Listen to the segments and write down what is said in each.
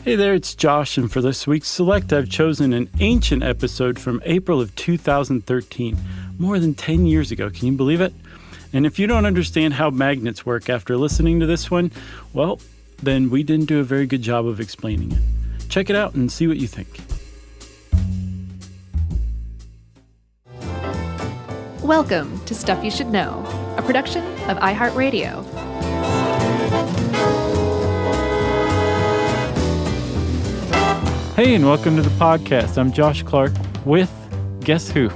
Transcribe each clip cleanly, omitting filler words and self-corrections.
Hey there, it's Josh, and for this week's Select, I've chosen an ancient episode from April of 2013, more than 10 years ago. Can you believe it? And if you don't understand how magnets work after listening to this one, well, then we didn't do a very good job of explaining it. Check it out and see what you think. Welcome to Stuff You Should Know, a production of iHeartRadio. Hey, and welcome to the podcast. I'm Josh Clark with, guess who?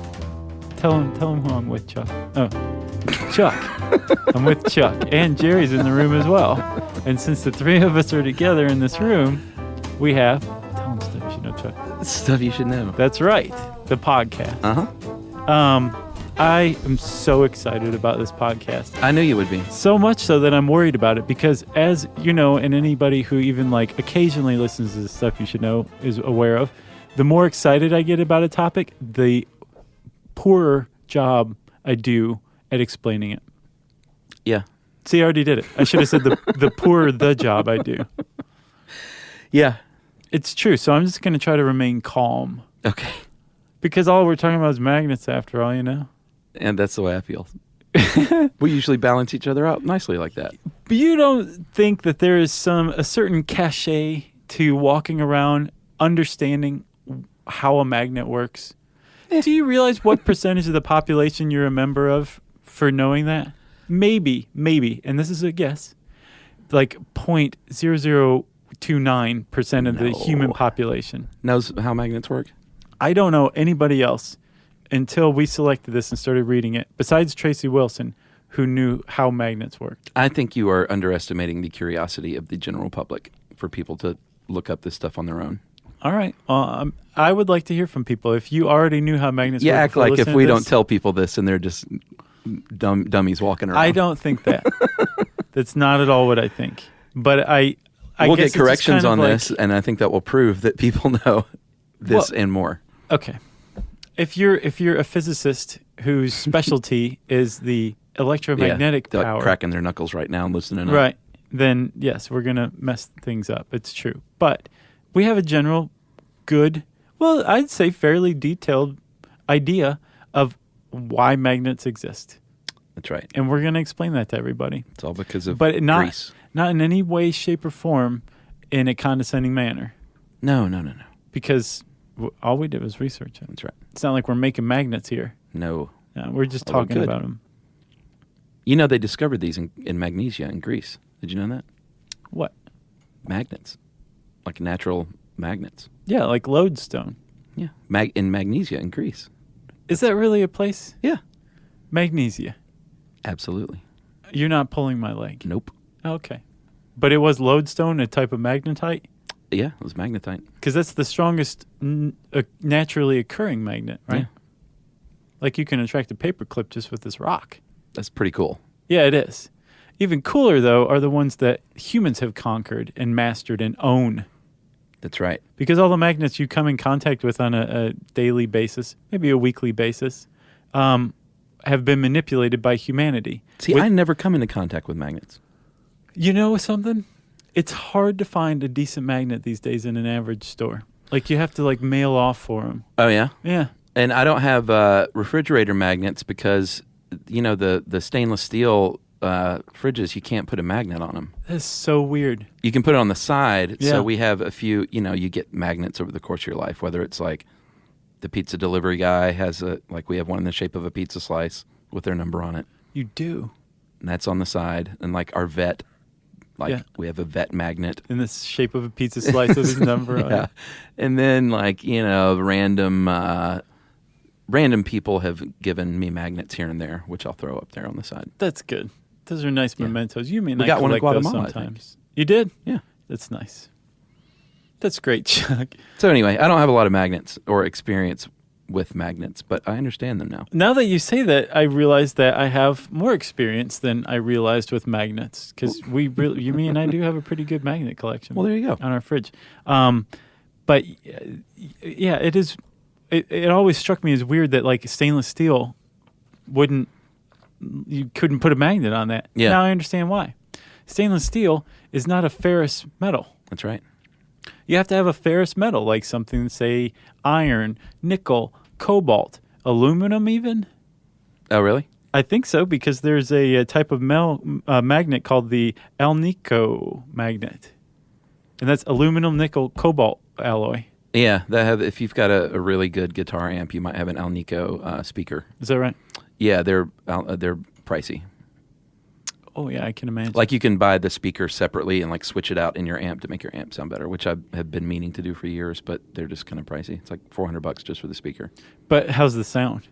Tell him who I'm with, Chuck. Oh, Chuck. I'm with Chuck. And Jerry's in the room as well. And since the three of us are together in this room, we have, tell him stuff you should know, Chuck. Stuff you should know. That's right, the podcast. I am so excited about this podcast. I knew you would be. So much so that I'm worried about it because, as you know, and anybody who even occasionally listens to the Stuff You Should Know is aware of, the more excited I get about a topic, the poorer job I do at explaining it. Yeah. See, I already did it. I should have said the poorer the job I do. Yeah. It's true. So I'm just going to try to remain calm. Okay. Because all we're talking about is magnets after all, you know? And that's the way I feel. We usually balance each other out nicely like that. But you don't think that there is a certain cachet to walking around understanding how a magnet works? Do you realize what percentage of the population you're a member of for knowing that? Maybe, and this is a guess, 0.0029% of the human population knows how magnets work? I don't know anybody else until we selected this and started reading it, besides Tracy Wilson, who knew how magnets worked. I think you are underestimating the curiosity of the general public for people to look up this stuff on their own. All right. I would like to hear from people. If you already knew how magnets work. Yeah, act like if we don't tell people this and they're just dummies walking around. I don't think that. That's not at all what I think. But we'll get corrections on this, and I think that will prove that people know this and more. Okay. If you're a physicist whose specialty is the electromagnetic power, like cracking their knuckles right now and listening. Right. Then yes, we're gonna mess things up. It's true, but we have a general good, well, I'd say fairly detailed idea of why magnets exist. That's right. And we're gonna explain that to everybody. It's all because of grease. Not in any way, shape, or form in a condescending manner. No. Because all we did was research it. That's right. It's not like we're making magnets here. No. We're just talking about them. You know, they discovered these in magnesia in Greece. Did you know that? What? Magnets. Like natural magnets. Yeah, like lodestone. Yeah. In magnesia in Greece. Is that really a place? Yeah. Magnesia. Absolutely. You're not pulling my leg. Nope. Okay. But it was lodestone, a type of magnetite? Yeah, it was magnetite. Because that's the strongest naturally occurring magnet, right? Yeah. Like you can attract a paperclip just with this rock. That's pretty cool. Yeah, it is. Even cooler, though, are the ones that humans have conquered and mastered and own. That's right. Because all the magnets you come in contact with on a daily basis, maybe a weekly basis, have been manipulated by humanity. See, I never come into contact with magnets. You know something? It's hard to find a decent magnet these days in an average store. Like, you have to, mail off for them. Oh, yeah? Yeah. And I don't have refrigerator magnets because, you know, the stainless steel fridges, you can't put a magnet on them. That's so weird. You can put it on the side. Yeah. So we have a few, you get magnets over the course of your life, whether it's like the pizza delivery guy has we have one in the shape of a pizza slice with their number on it. You do? And that's on the side. And our vet, we have a vet magnet. In the shape of a pizza slice with his number on it. And then, random people have given me magnets here and there, which I'll throw up there on the side. That's good. Those are nice mementos. You may we not got one in collect those Guatemala sometimes. You did? Yeah. That's nice. That's great, Chuck. So anyway, I don't have a lot of magnets or experience with magnets, but I understand them now. Now that you say that, I realize that I have more experience than I realized with magnets, because me and I do have a pretty good magnet collection. Well, there you go. On our fridge. But yeah, it is. It always struck me as weird that stainless steel you couldn't put a magnet on that. Yeah. Now I understand why. Stainless steel is not a ferrous metal. That's right. You have to have a ferrous metal, like something, say, iron, nickel, cobalt, aluminum even? Oh, really? I think so, because there's a type of magnet called the alnico magnet. And that's aluminum, nickel, cobalt alloy. Yeah, if you've got a really good guitar amp, you might have an Alnico speaker. Is that right? Yeah, they're pricey. Oh, yeah, I can imagine. Like you can buy the speaker separately and like switch it out in your amp to make your amp sound better, which I have been meaning to do for years, but they're just kind of pricey. It's like $400 just for the speaker. But how's the sound?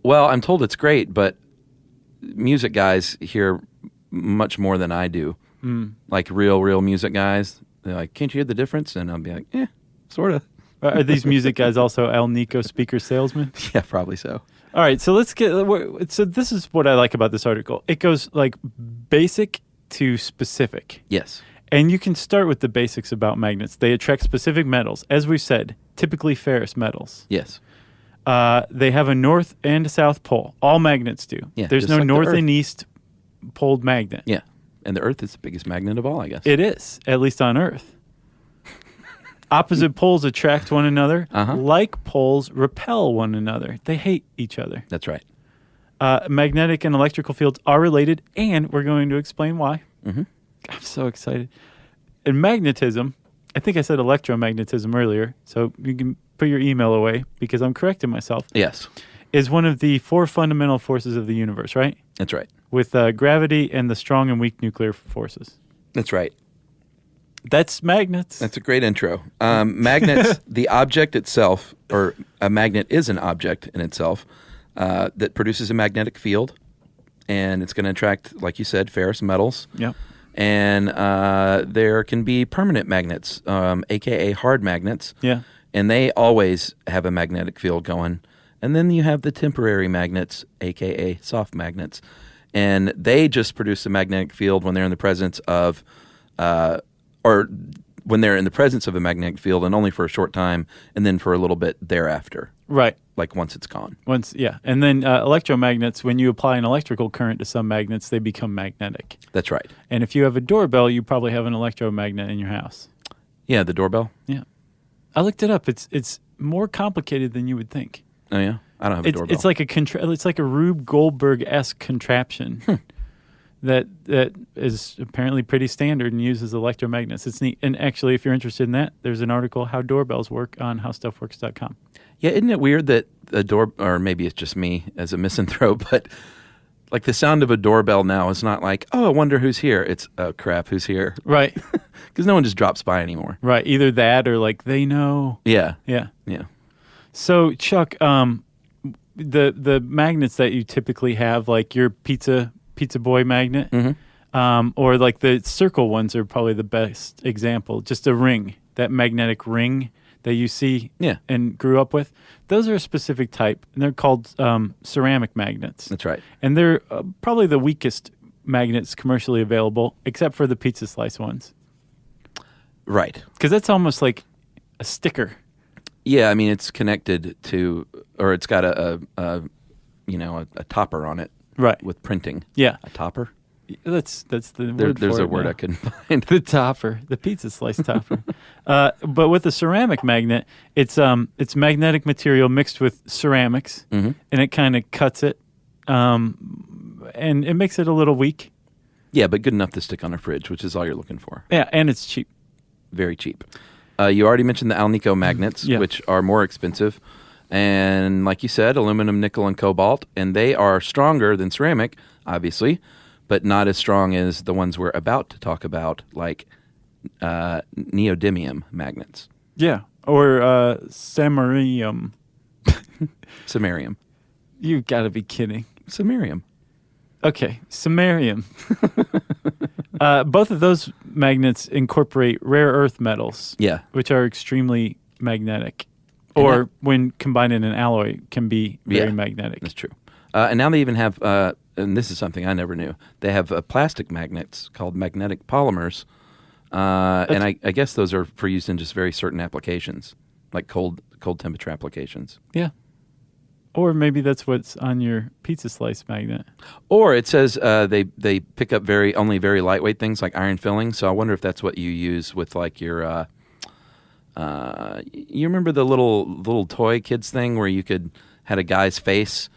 Well, I'm told it's great, but music guys hear much more than I do. Like real music guys, they're like, "Can't you hear the difference?" And I'll be like, sort of. Are these music guys also Alnico speaker salesmen? Yeah, probably so. All right, so let's get. So this is what I like about this article. It goes like basic to specific. Yes. And you can start with the basics about magnets. They attract specific metals, as we've said, typically ferrous metals. Yes. They have a north and a south pole. All magnets do. Yeah, There's just no like the north Earth. and east poled magnet. Yeah. And the Earth is the biggest magnet of all, I guess. It is, at least on Earth. Opposite poles attract one another. Like poles repel one another. They hate each other. That's right. Magnetic and electrical fields are related, and we're going to explain why. Mm-hmm. I'm so excited. And magnetism, I think I said electromagnetism earlier, so you can put your email away because I'm correcting myself. Yes. Is one of the four fundamental forces of the universe, right? That's right. With gravity and the strong and weak nuclear forces. That's right. That's magnets. That's a great intro. Magnets, the object itself, or a magnet is an object in itself that produces a magnetic field, and it's going to attract, like you said, ferrous metals. Yep. And there can be permanent magnets, a.k.a. hard magnets. Yeah. And they always have a magnetic field going. And then you have the temporary magnets, a.k.a. soft magnets. And they just produce a magnetic field when they're in the presence of, or when they're in the presence of a magnetic field, and only for a short time, and then for a little bit thereafter. Right. Like once it's gone. And then electromagnets, when you apply an electrical current to some magnets, they become magnetic. That's right. And if you have a doorbell, you probably have an electromagnet in your house. Yeah, the doorbell. Yeah. I looked it up. It's more complicated than you would think. Oh, yeah? I don't have a doorbell. It's like it's like a Rube Goldberg-esque contraption that is apparently pretty standard and uses electromagnets. It's neat. And actually, if you're interested in that, there's an article, How Doorbells Work, on howstuffworks.com. Yeah, isn't it weird that a door, or maybe it's just me as a misanthrope, but like the sound of a doorbell now is not like, oh, I wonder who's here. It's, oh, crap, who's here? Right. Because no one just drops by anymore. Right. Either that or like they know. Yeah. Yeah. Yeah. So, Chuck, the magnets that you typically have, like your pizza boy magnet, or like the circle ones are probably the best example. Just a ring, that magnetic ring that you see and grew up with. Those are a specific type, and they're called ceramic magnets. That's right. And they're probably the weakest magnets commercially available, except for the pizza slice ones. Right. Because that's almost like a sticker. Yeah, I mean, it's connected to, or it's got a topper on it. Right. With printing. Yeah. A topper? That's the word There's for a it word now. I couldn't find. The topper, the pizza slice topper. But with the ceramic magnet, it's magnetic material mixed with ceramics, and it kind of cuts it, and it makes it a little weak. Yeah, but good enough to stick on a fridge, which is all you're looking for. Yeah, and it's cheap. Very cheap. You already mentioned the Alnico magnets, which are more expensive. And like you said, aluminum, nickel, and cobalt. And they are stronger than ceramic, obviously, but not as strong as the ones we're about to talk about, like neodymium magnets. Yeah, or samarium. Samarium. You've got to be kidding. Samarium. Okay, samarium. Both of those magnets incorporate rare earth metals, which are extremely magnetic, or when combined in an alloy, can be very magnetic. That's true. And now they even have, and this is something I never knew, they have plastic magnets called magnetic polymers, and I guess those are for use in just very certain applications, like cold temperature applications. Yeah. Or maybe that's what's on your pizza slice magnet. Or it says they pick up only very lightweight things like iron filling. So I wonder if that's what you use with like your you remember the little toy kids thing where you had a guy's face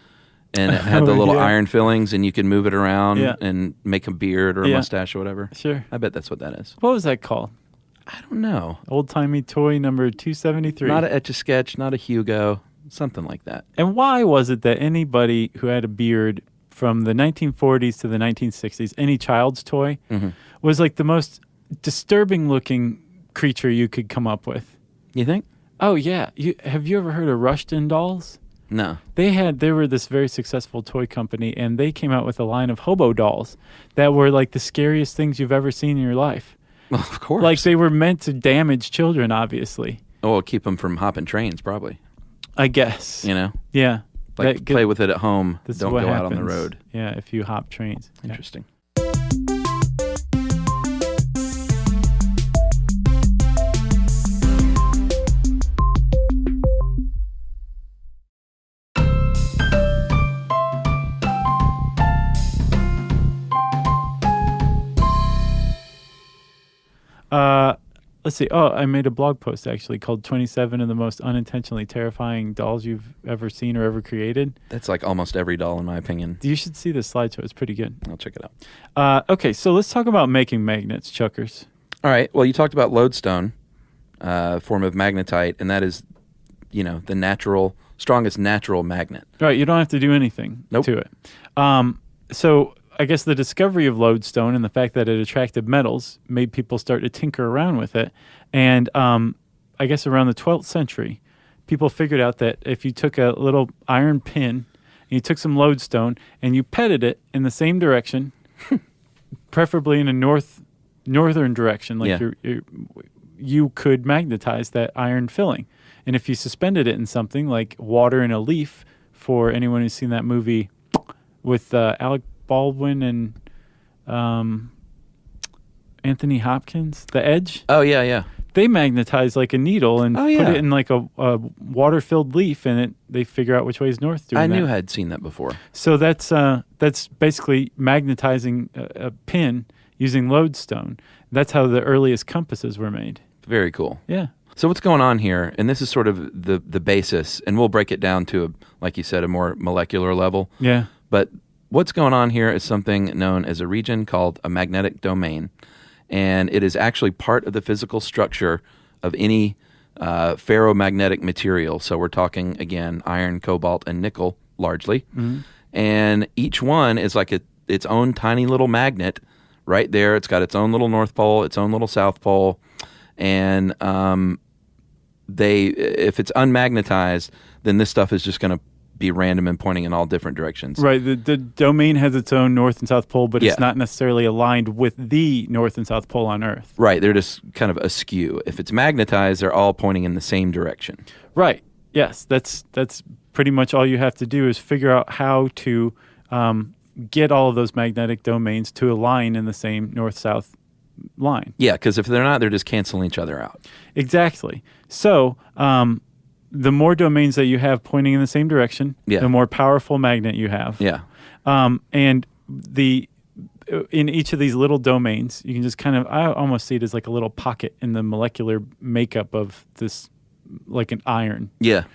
and it had the little iron fillings and you could move it around and make a beard or a mustache or whatever? Sure. I bet that's what that is. What was that called? I don't know. Old-timey toy number 273. Not a Etch-a-Sketch, not a Hugo, something like that. And why was it that anybody who had a beard from the 1940s to the 1960s, any child's toy, was like the most disturbing-looking creature you could come up with? You think? Oh, yeah. Have you ever heard of Rushton dolls? No. They were this very successful toy company, and they came out with a line of hobo dolls that were like the scariest things you've ever seen in your life. Well, of course. Like they were meant to damage children, obviously. Oh, keep them from hopping trains, probably. I guess. You know? Yeah. Like play with it at home. Don't go out on the road. Yeah, if you hop trains. Interesting. Let's see. Oh, I made a blog post actually called 27 of the most unintentionally terrifying dolls you've ever seen or ever created. That's like almost every doll, in my opinion. You should see this slideshow. It's pretty good. I'll check it out. Okay, so let's talk about making magnets, Chuckers. All right. Well, you talked about lodestone, form of magnetite, and that is, the strongest natural magnet. Right. You don't have to do anything to it. So I guess the discovery of lodestone and the fact that it attracted metals made people start to tinker around with it. And I guess around the 12th century, people figured out that if you took a little iron pin and you took some lodestone and you petted it in the same direction, preferably in a northern direction, like you could magnetize that iron filling. And if you suspended it in something like water in a leaf, for anyone who's seen that movie with Alec Baldwin and Anthony Hopkins, The Edge. Oh, yeah. They magnetize like a needle and put it in like a water-filled leaf, and they figure out which way is north. I knew I had seen that before. So that's basically magnetizing a pin using lodestone. That's how the earliest compasses were made. Very cool. Yeah. So what's going on here, and this is sort of the basis, and we'll break it down to, like you said, a more molecular level. Yeah. But what's going on here is something known as a region called a magnetic domain, and it is actually part of the physical structure of any ferromagnetic material. So we're talking, again, iron, cobalt, and nickel, largely. Mm-hmm. And each one is like its own tiny little magnet right there. It's got its own little north pole, its own little south pole, and if it's unmagnetized, then this stuff is just going to be random and pointing in all different directions. Right. The domain has its own north and south pole, but it's not necessarily aligned with the north and south pole on Earth. Right. They're just kind of askew. If it's magnetized, they're all pointing in the same direction. Right. Yes. That's pretty much all you have to do is figure out how to get all of those magnetic domains to align in the same north-south line. Yeah, because if they're not, they're just canceling each other out. Exactly. So the more domains that you have pointing in the same direction, the more powerful magnet you have. Yeah. And in each of these little domains, you can just kind of, I almost see it as like a little pocket in the molecular makeup of this, like an iron. Yeah.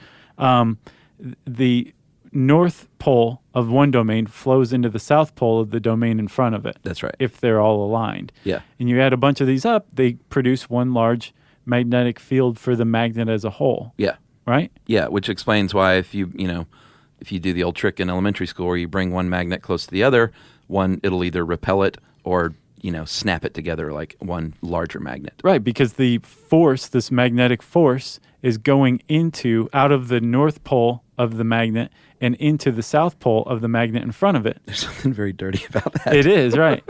The north pole of one domain flows into the south pole of the domain in front of it. That's right. If they're all aligned. Yeah. And you add a bunch of these up, they produce one large magnetic field for the magnet as a whole. Yeah. Right? Yeah, which explains why if you do the old trick in elementary school where you bring one magnet close to the other, it'll either repel it or, snap it together like one larger magnet. Right, because the force, this magnetic force, is going out of the north pole of the magnet and into the south pole of the magnet in front of it. There's something very dirty about that. It is, right.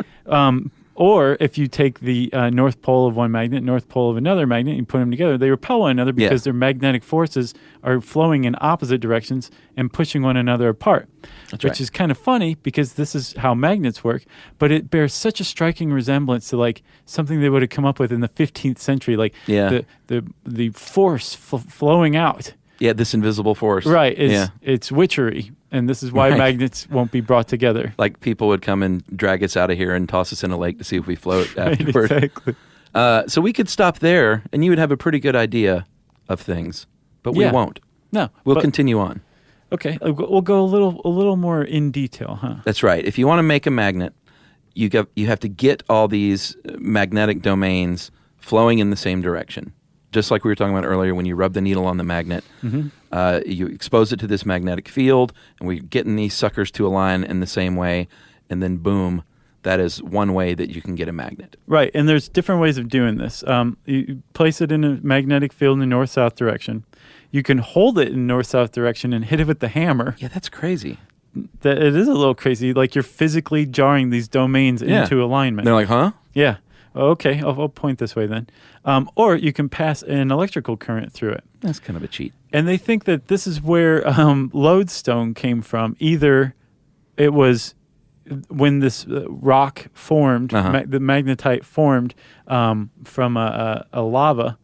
Or if you take the north pole of one magnet, north pole of another magnet, and you put them together, they repel one another because their magnetic forces are flowing in opposite directions and pushing one another apart. Which is kind of funny because this is how magnets work, but it bears such a striking resemblance to like something they would have come up with in the 15th century, like the force flowing out. Yeah, this invisible force. Right. It's witchery. And this is why magnets won't be brought together. Like people would come and drag us out of here and toss us in a lake to see if we float afterward. Exactly. So we could stop there, and you would have a pretty good idea of things, but we won't. No. We'll continue on. Okay, we'll go a little more in detail, huh? That's right. If you want to make a magnet, you have to get all these magnetic domains flowing in the same direction. Just like we were talking about earlier, when you rub the needle on the magnet, you expose it to this magnetic field, and we're getting these suckers to align in the same way, and then boom, that is one way that you can get a magnet. Right, and there's different ways of doing this. You place it in a magnetic field in the north-south direction. You can hold it in north-south direction and hit it with the hammer. Yeah, that's crazy. It is a little crazy. Like you're physically jarring these domains into alignment. They're like, huh? Yeah. Okay, I'll point this way then. Or you can pass an electrical current through it. That's kind of a cheat. And they think that this is where lodestone came from. Either it was when this rock formed, the magnetite formed from a lava,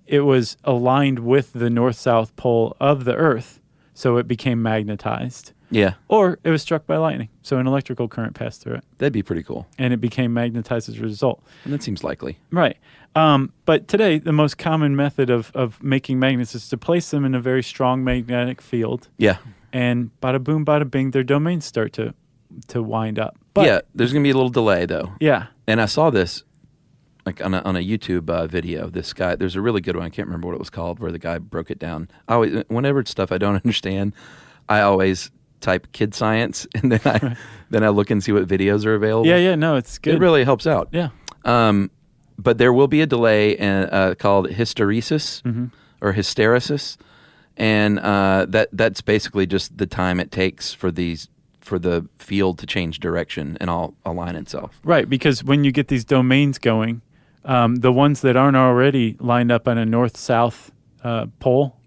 it was aligned with the north-south pole of the Earth, so it became magnetized. Yeah. Or it was struck by lightning, so an electrical current passed through it. That'd be pretty cool. And it became magnetized as a result. And that seems likely. Right. But today, the most common method of making magnets is to place them in a very strong magnetic field. Yeah. And bada boom, bada bing, their domains start to wind up. But, yeah, there's going to be a little delay, though. Yeah. And I saw this like on a YouTube video. This guy, there's a really good one. I can't remember what it was called, where the guy broke it down. Whenever it's stuff I don't understand, I always type kid science, and then I look and see what videos are available. Yeah, no, it's good. It really helps out. Yeah. But there will be a delay called hysteresis or hysteresis, and that's basically just the time it takes for the field to change direction and all align itself. Right, because when you get these domains going, the ones that aren't already lined up on a north-south pole,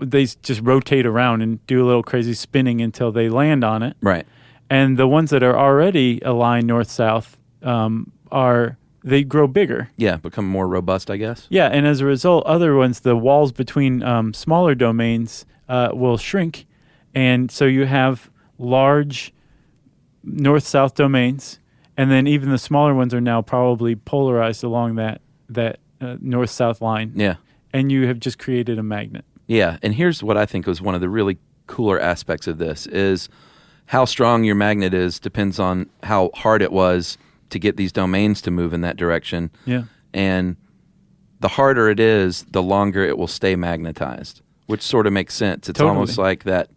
they just rotate around and do a little crazy spinning until they land on it. Right. And the ones that are already aligned north-south they grow bigger. Yeah, become more robust, I guess. Yeah, and as a result, other ones, the walls between smaller domains will shrink, and so you have large north-south domains, and then even the smaller ones are now probably polarized along that north-south line. Yeah. And you have just created a magnet. Yeah, and here's what I think was one of the really cooler aspects of this is how strong your magnet is depends on how hard it was to get these domains to move in that direction. Yeah. And the harder it is, the longer it will stay magnetized, which sort of makes sense. It's almost like that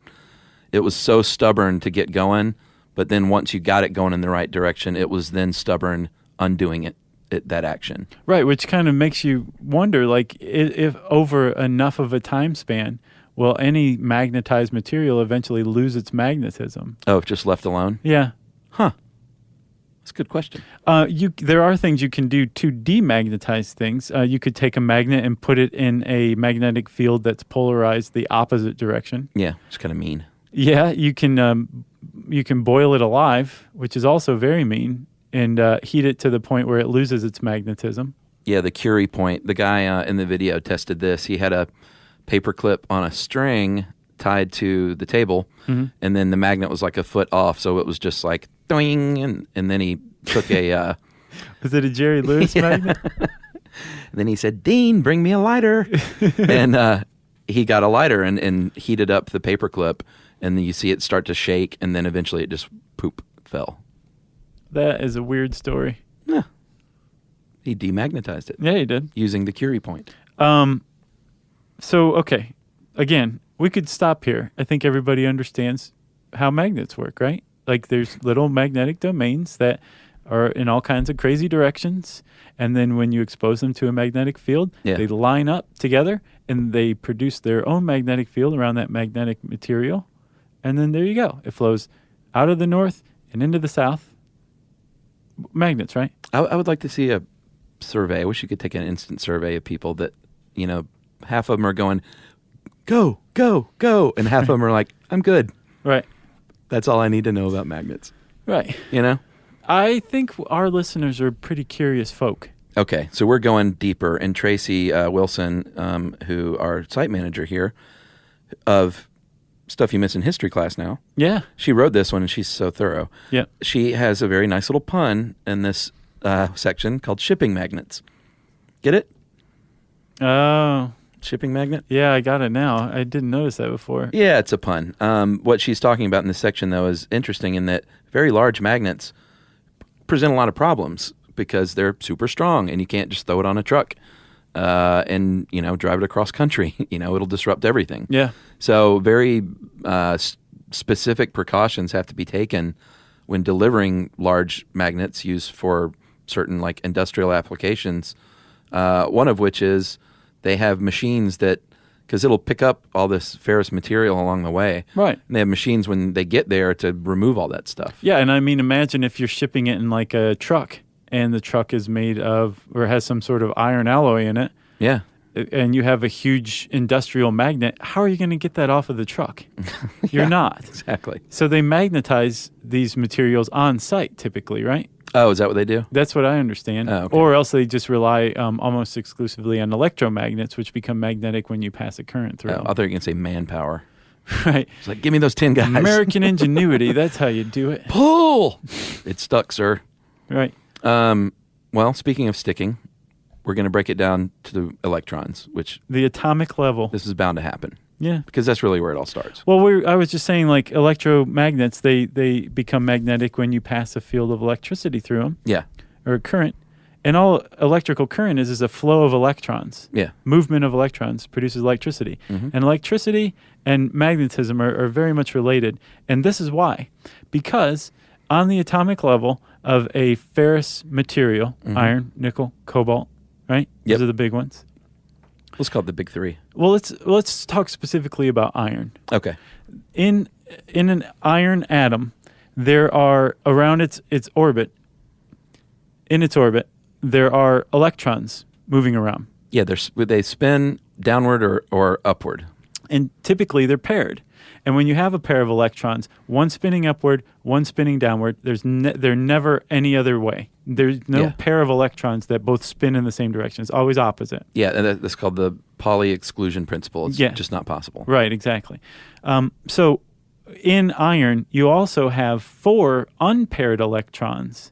it was so stubborn to get going, but then once you got it going in the right direction, it was then stubborn undoing that action. Right, which kind of makes you wonder, like, if over enough of a time span, will any magnetized material eventually lose its magnetism? Oh, if just left alone? Yeah. Huh. That's a good question. There are things you can do to demagnetize things. You could take a magnet and put it in a magnetic field that's polarized the opposite direction. Yeah, it's kind of mean. Yeah, you can boil it alive, which is also very mean, and heat it to the point where it loses its magnetism. Yeah, the Curie point. The guy in the video tested this. He had a paper clip on a string tied to the table, and then the magnet was like a foot off, so it was just like doing, and then he took a... Was it a Jerry Lewis magnet? Then he said, "Dean, bring me a lighter." And he got a lighter and heated up the paper clip, and then you see it start to shake, and then eventually it just fell. That is a weird story. Yeah. He demagnetized it. Yeah, he did. Using the Curie point. So, okay. Again, we could stop here. I think everybody understands how magnets work, right? Like there's little magnetic domains that are in all kinds of crazy directions. And then when you expose them to a magnetic field, they line up together and they produce their own magnetic field around that magnetic material. And then there you go. It flows out of the north and into the south. Magnets, right? I would like to see a survey. I wish you could take an instant survey of people that, half of them are going, go, go, go. And half of them are like, I'm good. Right. That's all I need to know about magnets. Right. I think our listeners are pretty curious folk. Okay, so we're going deeper. And Tracy Wilson, who our site manager here of Stuff You Miss in History class now. Yeah. She wrote this one, and she's so thorough. Yeah. She has a very nice little pun in this section called shipping magnets. Get it? Oh, Shipping magnet? yeah, I got it now. I didn't notice that before. Yeah, it's a pun. What she's talking about in this section, though, is interesting in that very large magnets present a lot of problems because they're super strong and you can't just throw it on a truck and, drive it across country. It'll disrupt everything. Yeah. So very specific precautions have to be taken when delivering large magnets used for certain like industrial applications. One of which is they have machines that, because it'll pick up all this ferrous material along the way. Right. And they have machines when they get there to remove all that stuff. Yeah, and I mean, imagine if you're shipping it in like a truck and the truck is made of or has some sort of iron alloy in it. Yeah. And you have a huge industrial magnet. How are you going to get that off of the truck? You're not. Exactly. So they magnetize these materials on site typically, right? Oh, is that what they do? That's what I understand. Oh, okay. Or else they just rely almost exclusively on electromagnets, which become magnetic when you pass a current through I them. thought you were going to say manpower. Right. It's like, give me those 10 guys. American ingenuity, that's how you do it. Pull! It's stuck, sir. Right. Well, speaking of sticking, we're going to break it down to the electrons, which The atomic level. this is bound to happen Yeah. because that's really where it all starts. Well, I was just saying, like electromagnets, they become magnetic when you pass a field of electricity through them, Yeah. or a current. And all electrical current is a flow of electrons. Yeah. Movement of electrons produces electricity. And electricity and magnetism are very much related. And this is why. Because on the atomic level of a ferrous material, iron, nickel, cobalt, right? Yep. Those are the big ones. Let's call it the big three. Well, let's talk specifically about iron. Okay. In an iron atom, there are around its orbit. In its orbit, there are electrons moving around, Yeah, they spin downward or upward. and typically they're paired. And when you have a pair of electrons, one spinning upward, one spinning downward, they're never any other way. There's no pair of electrons that both spin in the same direction. It's always opposite. Yeah, and that's called the Pauli exclusion principle. It's Yeah. just not possible. Right, exactly. So in iron, you also have 4 unpaired electrons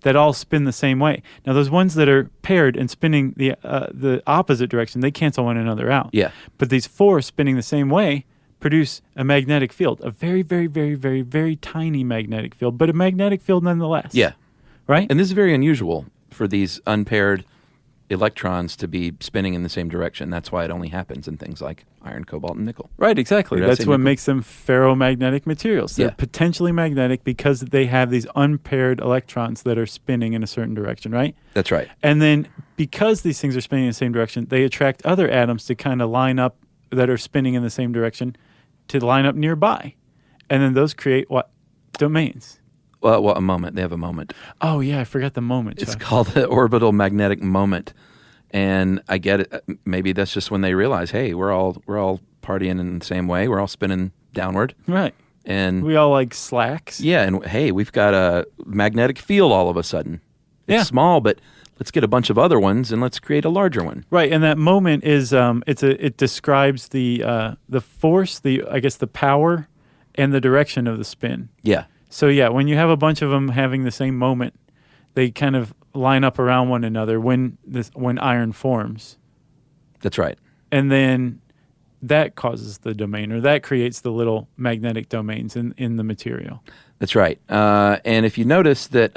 that all spin the same way. Now, those ones that are paired and spinning the opposite direction, they cancel one another out. Yeah. But these 4 spinning the same way produce a magnetic field, a very, very, very, very, very tiny magnetic field, but a magnetic field nonetheless. Yeah. Right? And this is very unusual for these unpaired electrons to be spinning in the same direction. That's why it only happens in things like iron, cobalt, and nickel. Right, exactly. Or did I That's say what nickel? makes them ferromagnetic materials. They're Yeah. potentially magnetic because they have these unpaired electrons that are spinning in a certain direction, right? That's right. And then because these things are spinning in the same direction, they attract other atoms to kind of line up that are spinning in the same direction to line up nearby. And then those create what? Domains. Well, a moment. They have a moment. Oh, yeah, I forgot the moment. It's Chuck. called the orbital magnetic moment. And I get it. Maybe that's just when they realize, hey, we're all partying in the same way. We're all spinning downward. Right. And We all like slacks. yeah, and hey, we've got a magnetic field all of a sudden. It's Yeah. small, but let's get a bunch of other ones and let's create a larger one. Right, and that moment is it describes the force, the power, and the direction of the spin. Yeah. So yeah, when you have a bunch of them having the same moment, they kind of line up around one another when iron forms, That's right. and then that causes the domain, or that creates the little magnetic domains in the material. That's right. And if you notice that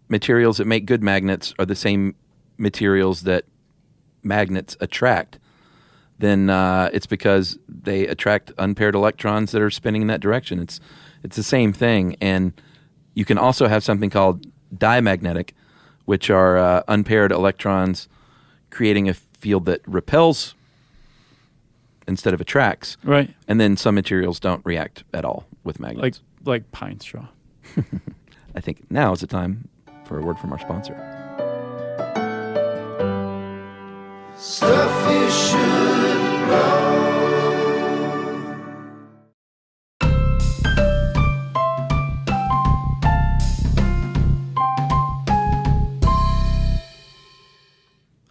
materials that make good magnets are the same materials that magnets attract, then it's because they attract unpaired electrons that are spinning in that direction. It's the same thing. And you can also have something called dimagnetic, which are unpaired electrons creating a field that repels instead of attracts. Right, And then some materials don't react at all with magnets. like pine straw. I think now is the time for a word from our sponsor. Stuff you should know.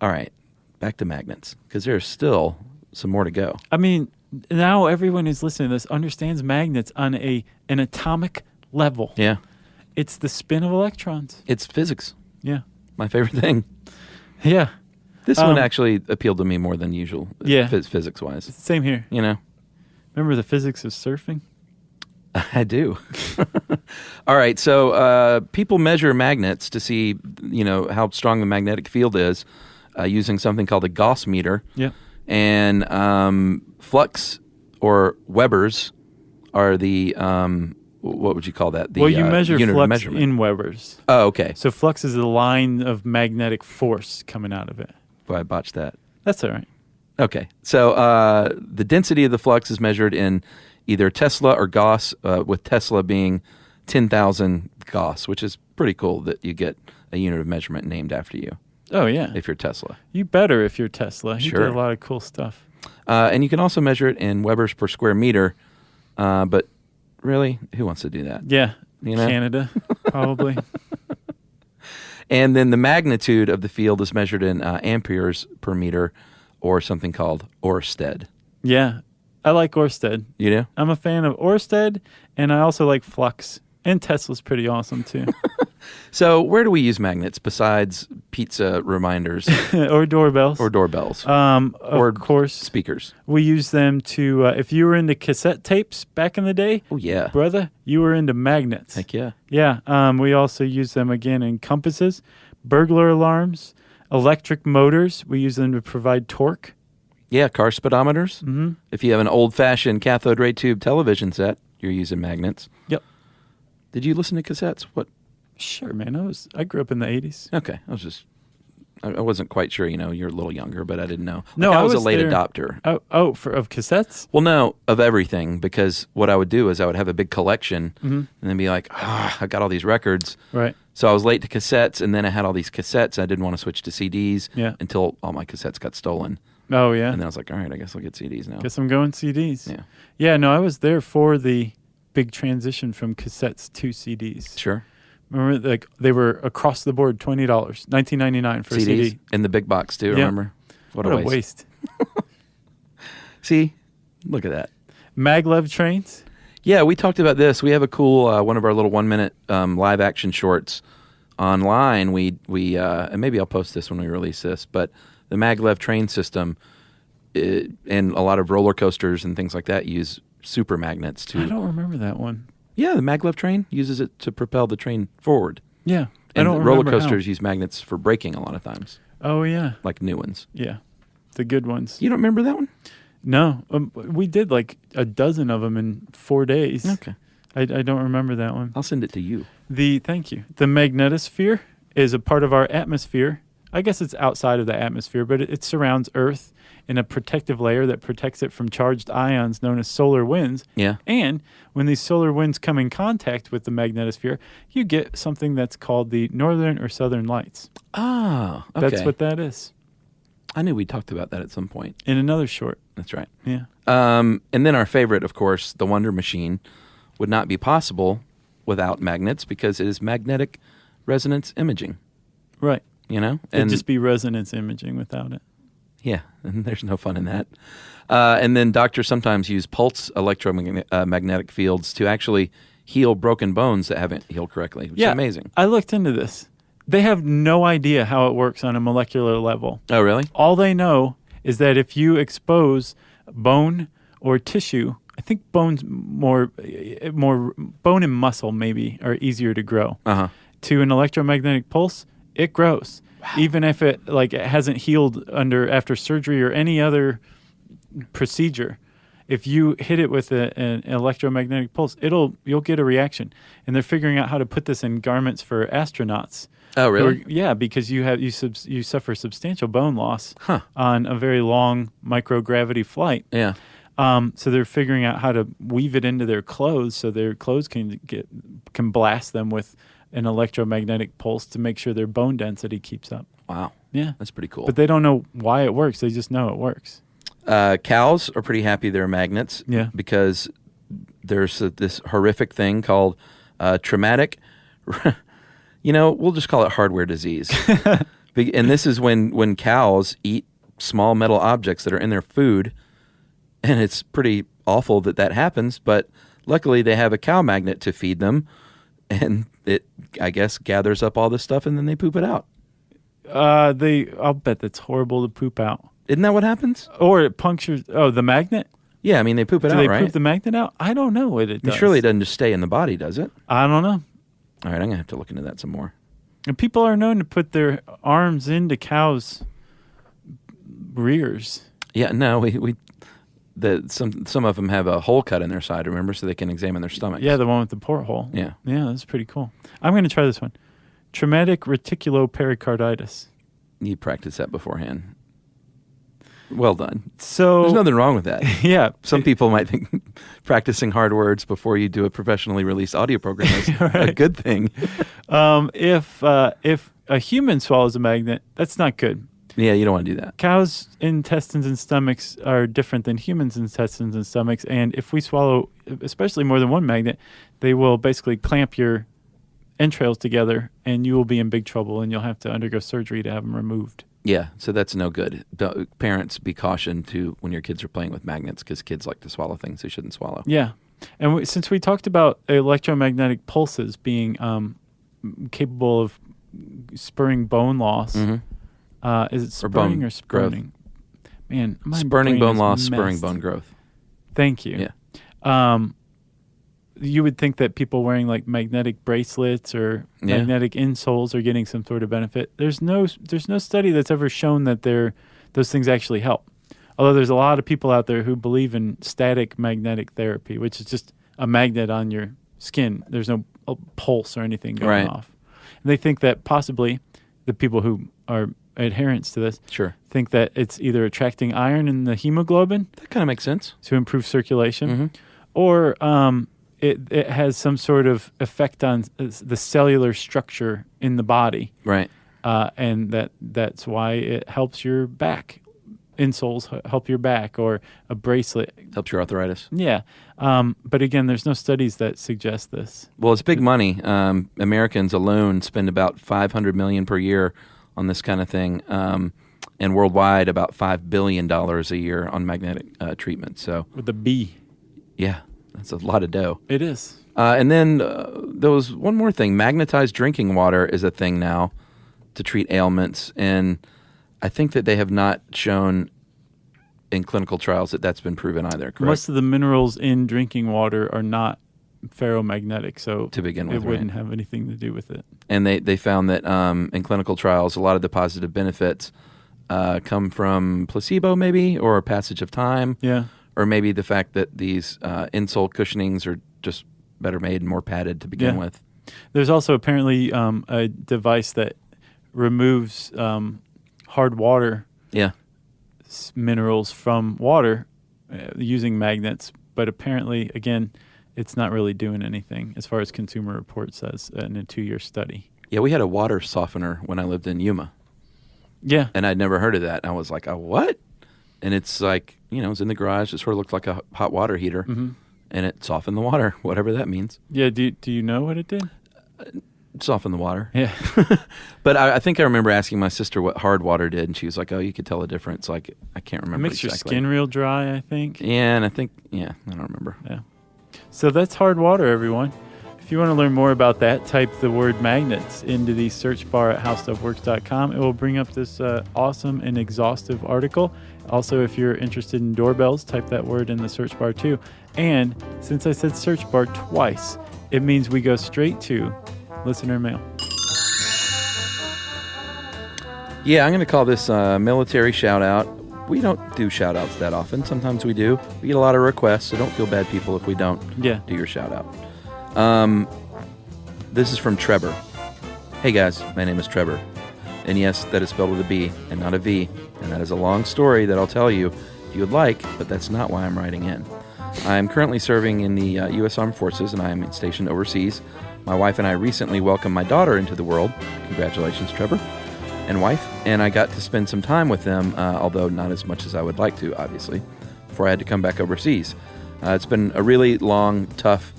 All right, back to magnets, because there's still some more to go. I mean, now everyone who's listening to this understands magnets on an atomic level. Yeah, It's the spin of electrons. it's physics. Yeah. My favorite thing. Yeah. This one actually appealed to me more than usual, physics-wise. Same here. You know? Remember the physics of surfing? I do. All right, so people measure magnets to see, how strong the magnetic field is using something called a Gauss meter. Yeah. And flux or Webers are the, what would you call that? You measure unit of flux measurement. in Webers. Oh, okay. So flux is the line of magnetic force coming out of it. Boy, I botched that. That's all right. Okay. So the density of the flux is measured in either Tesla or Gauss, with Tesla being 10,000 Gauss, which is pretty cool that you get a unit of measurement named after you. Oh, yeah. If you're Tesla. You better if you're Tesla. You Sure. did a lot of cool stuff. And you can also measure it in Webers per square meter. But really, who wants to do that? Yeah. You know? Canada, probably. And then the magnitude of the field is measured in amperes per meter, or something called Oersted. Yeah. I like Oersted. You do? I'm a fan of Oersted, and I also like flux. And Tesla's pretty awesome, too. So where do we use magnets besides pizza reminders Or doorbells. or doorbells Of course. speakers? We use them to, if you were into cassette tapes back in the day, Oh, yeah. brother, you were into magnets. Heck yeah. Yeah. We also use them again in compasses, burglar alarms, electric motors. We use them to provide torque. Yeah, car speedometers. Mm-hmm. If you have an old-fashioned cathode ray tube television set, you're using magnets. Yep. Did you listen to cassettes? What? Sure, man. I grew up in the 80s. Okay. I wasn't quite sure, you're a little younger, but I didn't know. No, I was a was late there. adopter. Of cassettes? Well, no, of everything, because what I would do is I would have a big collection and then be like, I got all these records. Right. So I was late to cassettes, and then I had all these cassettes. I didn't want to switch to CDs until all my cassettes got stolen. Oh, yeah. And then I was like, all right, I guess I'll get CDs now. Guess I'm going CDs. Yeah. Yeah, no, I was there for the big transition from cassettes to CDs. Sure. Remember, they were across the board, $20, $19.99 for a CDs CD. in the big box, too, remember? What a waste. See? Look at that. Maglev trains? Yeah, we talked about this. We have a cool, one of our little 1-minute live action shorts online. We and maybe I'll post this when we release this, but the maglev train system and a lot of roller coasters and things like that use super magnets to... I don't remember that one. Yeah, the maglev train uses it to propel the train forward. Yeah. And I don't roller remember coasters how. use magnets for braking a lot of times, Oh, yeah. like new ones. Yeah. The good ones. You don't remember that one? No. We did like a dozen of them in 4 days. Okay. I don't remember that one. I'll send it to you. Thank you. The magnetosphere is a part of our atmosphere. I guess it's outside of the atmosphere, but it surrounds Earth in a protective layer that protects it from charged ions known as solar winds. Yeah. And when these solar winds come in contact with the magnetosphere, you get something that's called the northern or southern lights. Ah, okay. That's what that is. I knew we talked about that at some point. In another short. That's right. Yeah. And then our favorite, of course, the Wonder Machine, would not be possible without magnets because it is magnetic resonance imaging. Right. And It'd just be resonance imaging without it. Yeah, and there's no fun in that. And then doctors sometimes use pulse electromagnetic fields to actually heal broken bones that haven't healed correctly, which is amazing. I looked into this. They have no idea how it works on a molecular level. Oh, really? All they know is that if you expose bone or tissue, I think bone's more bone and muscle maybe are easier to grow. To an electromagnetic pulse, it grows. Wow. Even if it hasn't healed after surgery or any other procedure. If you hit it with an electromagnetic pulse, you'll get a reaction. And they're figuring out how to put this in garments for astronauts. Oh, really? Yeah, because you suffer substantial bone loss on a very long microgravity flight. Yeah. So they're figuring out how to weave it into their clothes so their clothes can blast them with an electromagnetic pulse to make sure their bone density keeps up. Wow. Yeah. That's pretty cool. But they don't know why it works. They just know it works. Cows are pretty happy they're magnets. Yeah. Because there's this horrific thing called traumatic, we'll just call it hardware disease. And this is when cows eat small metal objects that are in their food. And it's pretty awful that happens. But luckily they have a cow magnet to feed them. And it, I guess, gathers up all this stuff and then they poop it out. I'll bet that's horrible to poop out. Isn't that what happens? Or it punctures. Oh, the magnet? Yeah, I mean, they poop it Do out, they right? poop the magnet out? I don't know what it does. Surely it doesn't just stay in the body, does it? I don't know. All right, I'm going to have to look into that some more. And people are known to put their arms into cows' rears. Yeah, no, some of them have a hole cut in their side, remember, so they can examine their stomach. Yeah, the one with the porthole. Yeah. Yeah, that's pretty cool. I'm going to try this one. Traumatic reticulopericarditis. You practice that beforehand. Well done. So there's nothing wrong with that. Yeah. Some people might think practicing hard words before you do a professionally released audio program is a good thing. If a human swallows a magnet, that's not good. Yeah, you don't want to do that. Cows' intestines and stomachs are different than humans' intestines and stomachs, and if we swallow, especially more than one magnet, they will basically clamp your entrails together, and you will be in big trouble, and you'll have to undergo surgery to have them removed. Yeah, so that's no good. Parents, be cautioned to when your kids are playing with magnets because kids like to swallow things they shouldn't swallow. Yeah, and since we talked about electromagnetic pulses being capable of spurring bone loss, is it spurring or spurning? Man, my spurning brain bone is loss, messed. spurring bone growth. Thank you. Yeah. You would think that people wearing like magnetic bracelets or magnetic insoles are getting some sort of benefit. There's no study that's ever shown that those things actually help. Although there's a lot of people out there who believe in static magnetic therapy, which is just a magnet on your skin. There's no pulse or anything going off. And they think that possibly the people who are adherents to this think that it's either attracting iron in the hemoglobin. That kind of makes sense. To improve circulation. Or it has some sort of effect on the cellular structure in the body. Right. And that's why it helps your back. Insoles help your back, or a bracelet. Helps your arthritis. Yeah. But again, there's no studies that suggest this. Well, it's big money. Americans alone spend about $500 million per year on this kind of thing. And worldwide, about $5 billion a year on magnetic treatment. So with a B. Yeah. That's a lot of dough. It is. And then there was one more thing. Magnetized drinking water is a thing now to treat ailments. And I think that they have not shown in clinical trials that that's been proven either, correct? Most of the minerals in drinking water are not ferromagnetic, so to begin with, it wouldn't have anything to do with it. And they found that in clinical trials, a lot of the positive benefits come from placebo maybe, or a passage of time. Yeah. Or maybe the fact that these insole cushionings are just better made and more padded to begin with. There's also apparently a device that removes hard water minerals from water using magnets. But apparently, again, it's not really doing anything as far as Consumer Reports says in a 2-year study. Yeah, we had a water softener when I lived in Yuma. Yeah. And I'd never heard of that. And I was like, oh, what? And it's like, it's in the garage. It sort of looked like a hot water heater. And it softened the water, whatever that means. Yeah, do you know what it did? Soften the water. Yeah. But I think I remember asking my sister what hard water did, and she was like, oh, you could tell the difference. Like, I can't remember It makes exactly. your skin real dry, I think. Yeah, and I don't remember. Yeah. So that's hard water, everyone. If you want to learn more about that, type the word magnets into the search bar at howstuffworks.com. It will bring up this awesome and exhaustive article. Also, if you're interested in doorbells, type that word in the search bar too. And since I said search bar twice, it means we go straight to listener mail. Yeah, I'm going to call this military shout-out. We don't do shout-outs that often. Sometimes we do. We get a lot of requests, so don't feel bad, people, if we don't do your shout-out. This is from Trevor. Hey, guys. My name is Trevor. And yes, that is spelled with a B and not a V. And that is a long story that I'll tell you if you would like, but that's not why I'm writing in. I'm currently serving in the U.S. Armed Forces, and I am stationed overseas. My wife and I recently welcomed my daughter into the world. Congratulations, Trevor. And wife. And I got to spend some time with them, although not as much as I would like to, obviously, before I had to come back overseas. It's been a really long, tough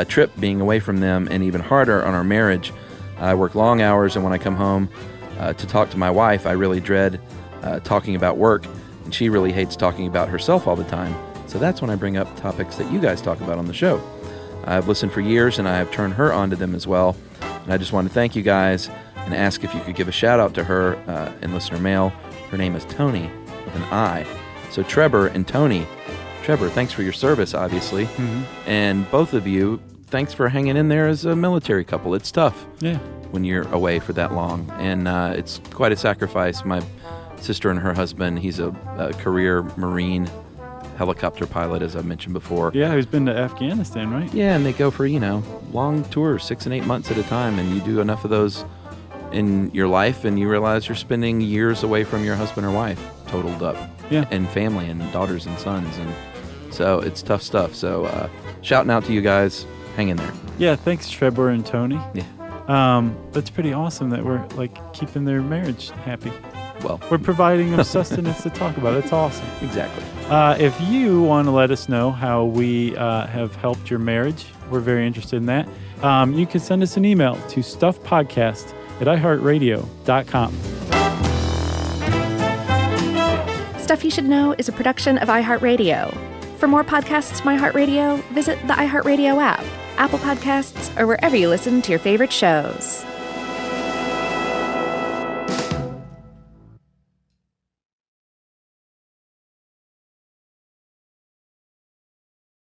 trip being away from them, and even harder on our marriage. I work long hours, and when I come home to talk to my wife, I really dread talking about work, and she really hates talking about herself all the time. So that's when I bring up topics that you guys talk about on the show. I've listened for years, and I have turned her onto them as well. And I just want to thank you guys and ask if you could give a shout out to her in listener mail. Her name is Tony with an I. So Trevor and Tony. Trevor, thanks for your service, obviously. And both of you, thanks for hanging in there as a military couple. It's tough when you're away for that long. And it's quite a sacrifice. My sister and her husband, he's a career Marine helicopter pilot, as I mentioned before. Yeah, who's been to Afghanistan, right? Yeah, and they go for, long tours, 6 and 8 months at a time, and you do enough of those in your life, and you realize you're spending years away from your husband or wife, totaled up. Yeah. And family and daughters and sons, and so it's tough stuff. So shouting out to you guys, hang in there. Yeah, thanks, Trevor and Tony. Yeah. That's pretty awesome that we're keeping their marriage happy. Well, We're providing them sustenance to talk about. That's awesome. exactly. If you want to let us know how we have helped your marriage, we're very interested in that. You can send us an email to stuffpodcast@iheartradio.com. Stuff You Should Know is a production of iHeartRadio. For more podcasts from iHeartRadio, visit the iHeartRadio app, Apple Podcasts, or wherever you listen to your favorite shows.